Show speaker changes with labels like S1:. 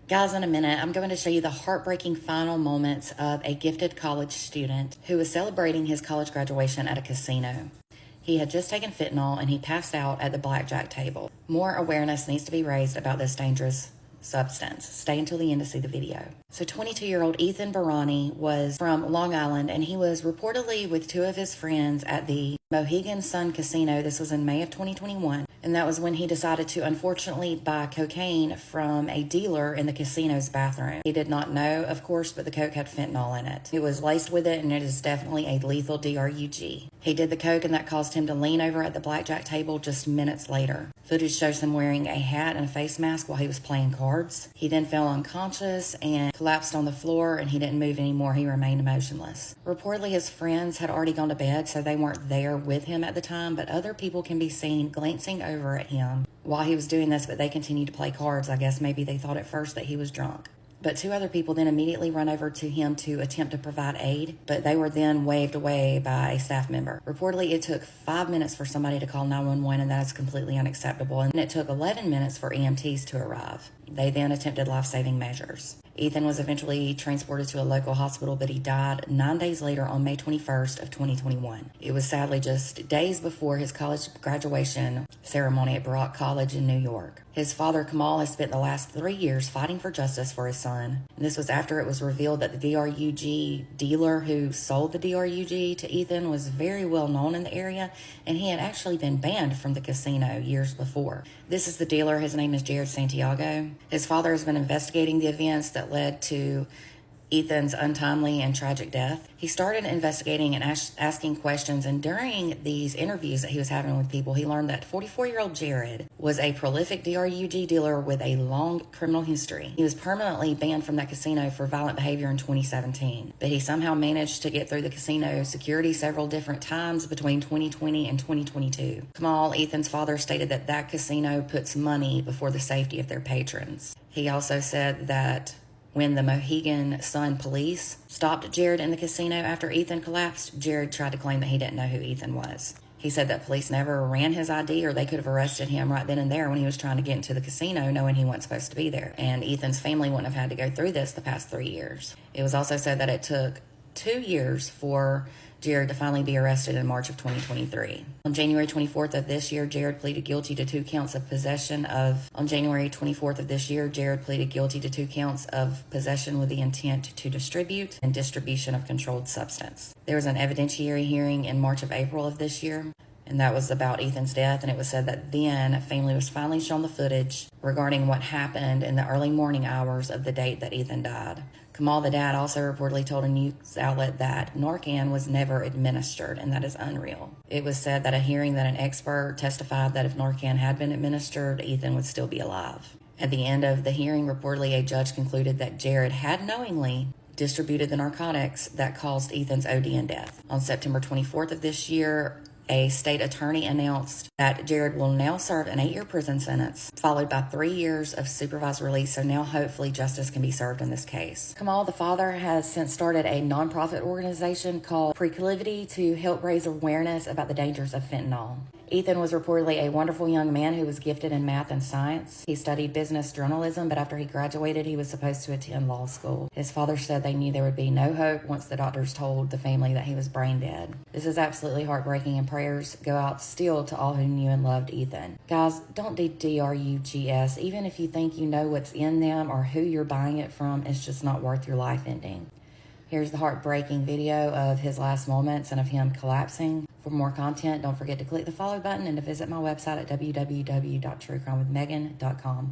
S1: Guys, in a minute, I'm going to show you the heartbreaking final moments of a gifted college student who was celebrating his college graduation at a casino. He had just taken fentanyl and he passed out at the blackjack table. More awareness needs to be raised about this dangerous substance. Stay until the end to see the video. So 22-year-old Ethan Barani was from Long Island, and he was reportedly with two of his friends at the Mohegan Sun Casino. This was in May of 2021, and that was when he decided to unfortunately buy cocaine from a dealer in the casino's bathroom. He did not know, of course, but the coke had fentanyl in it. It was laced with it, and it is definitely a lethal DRUG. He did the coke, and that caused him to lean over at the blackjack table just minutes later. Footage shows him wearing a hat and a face mask while he was playing cards. He then fell unconscious and collapsed on the floor, and he didn't move anymore. He remained motionless. Reportedly, his friends had already gone to bed, so they weren't there with him at the time, but other people can be seen glancing over at him while he was doing this, but they continued to play cards. I guess maybe they thought at first that he was drunk. But two other people then immediately run over to him to attempt to provide aid, but they were then waved away by a staff member. Reportedly, it took 5 minutes for somebody to call 911, and that is completely unacceptable. And it took 11 minutes for EMTs to arrive. They then attempted life-saving measures. Ethan was eventually transported to a local hospital, but he died 9 days later on May 21st of 2021. It was sadly just days before his college graduation ceremony at Baruch College in New York. His father, Kamal, has spent the last 3 years fighting for justice for his son. And this was after it was revealed that the DRUG dealer who sold the DRUG to Ethan was very well known in the area, and he had actually been banned from the casino years before. This is the dealer. His name is Jared Santiago. His father has been investigating the events that led to Ethan's untimely and tragic death. He started investigating and asking questions, and during these interviews that he was having with people, he learned that 44-year-old Jared was a prolific DRUG dealer with a long criminal history. He was permanently banned from that casino for violent behavior in 2017, but he somehow managed to get through the casino security several different times between 2020 and 2022. Kamal, Ethan's father, stated that that casino puts money before the safety of their patrons. He also said that when the Mohegan Sun police stopped Jared in the casino after Ethan collapsed, Jared tried to claim that he didn't know who Ethan was. He said that police never ran his ID, or they could have arrested him right then and there when he was trying to get into the casino knowing he wasn't supposed to be there. And Ethan's family wouldn't have had to go through this the past 3 years. It was also said that it took 2 years for Jared to finally be arrested in March of 2023. On January 24th of this year, Jared pleaded guilty to 2 counts of possession of... On January 24th of this year, Jared pleaded guilty to 2 counts of possession with the intent to distribute and distribution of controlled substance. There was an evidentiary hearing in March of April of this year, and that was about Ethan's death, and it was said that then family was finally shown the footage regarding what happened in the early morning hours of the date that Ethan died. Kamal, the dad, also reportedly told a news outlet that Narcan was never administered, and that is unreal. It was said that a hearing that an expert testified that if Narcan had been administered, Ethan would still be alive. At the end of the hearing, reportedly a judge concluded that Jared had knowingly distributed the narcotics that caused Ethan's OD and death. On September 24th of this year, a state attorney announced that Jared will now serve an 8-year prison sentence, followed by 3 years of supervised release, so now hopefully justice can be served in this case. Kamal, the father, has since started a nonprofit organization called Proclivity to help raise awareness about the dangers of fentanyl. Ethan was reportedly a wonderful young man who was gifted in math and science. He studied business journalism, but after he graduated, he was supposed to attend law school. His father said they knew there would be no hope once the doctors told the family that he was brain dead. This is absolutely heartbreaking, and prayers go out still to all who knew and loved Ethan. Guys, don't do DRUGS. Even if you think you know what's in them or who you're buying it from, it's just not worth your life ending. Here's the heartbreaking video of his last moments and of him collapsing. For more content, don't forget to click the follow button and to visit my website at www.truecrimewithmegan.com.